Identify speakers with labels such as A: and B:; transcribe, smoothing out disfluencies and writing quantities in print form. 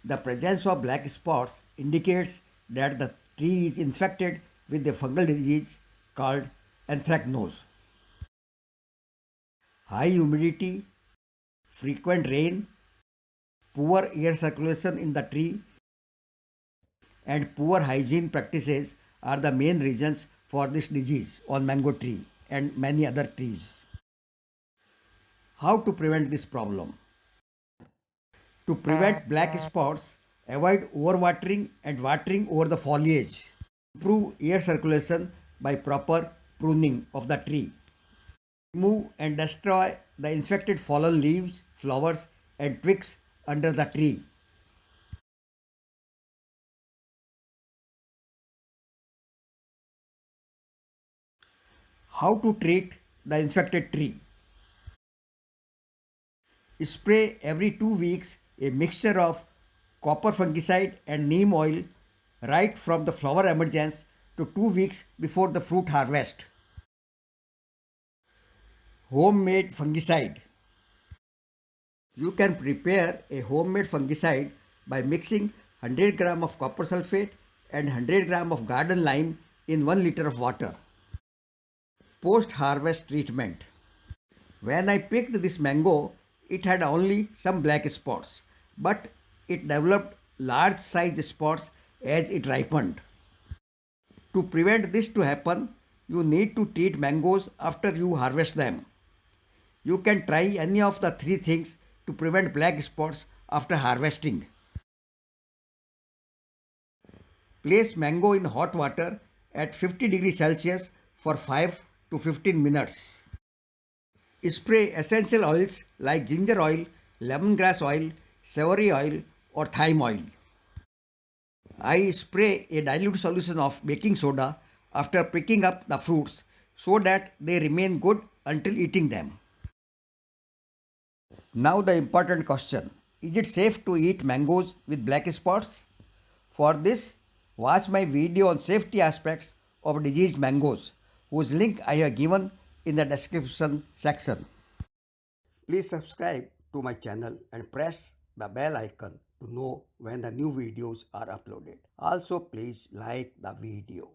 A: The presence of black spots indicates that the tree is infected with a fungal disease called anthracnose. High humidity, frequent rain, poor air circulation in the tree, and poor hygiene practices are the main reasons for this disease on mango tree and many other trees. How to prevent this problem? To prevent black spots, avoid overwatering and watering over the foliage. Improve air circulation by proper pruning of the tree. Remove and destroy the infected fallen leaves, flowers, and twigs under the tree. How to treat the infected tree? Spray every 2 weeks a mixture of copper fungicide and neem oil right from the flower emergence to 2 weeks before the fruit harvest. Homemade fungicide. You can prepare a homemade fungicide by mixing 100 gram of copper sulfate and 100 gram of garden lime in 1 liter of water. Post harvest treatment. When I picked this mango, it had only some black spots, but it developed large size spots as it ripened. To prevent this to happen, you need to treat mangoes after you harvest them. You can try any of the three things to prevent black spots after harvesting. Place mango in hot water at 50 degrees Celsius for 5 to 15 minutes. Spray essential oils like ginger oil, lemongrass oil, savory oil, or thyme oil. I spray a dilute solution of baking soda after picking up the fruits so that they remain good until eating them. Now the important question. Is it safe to eat mangoes with black spots? For this, watch my video on safety aspects of diseased mangoes, whose link I have given in the description section. Please subscribe to my channel and press the bell icon to know when the new videos are uploaded. Also, please like the video.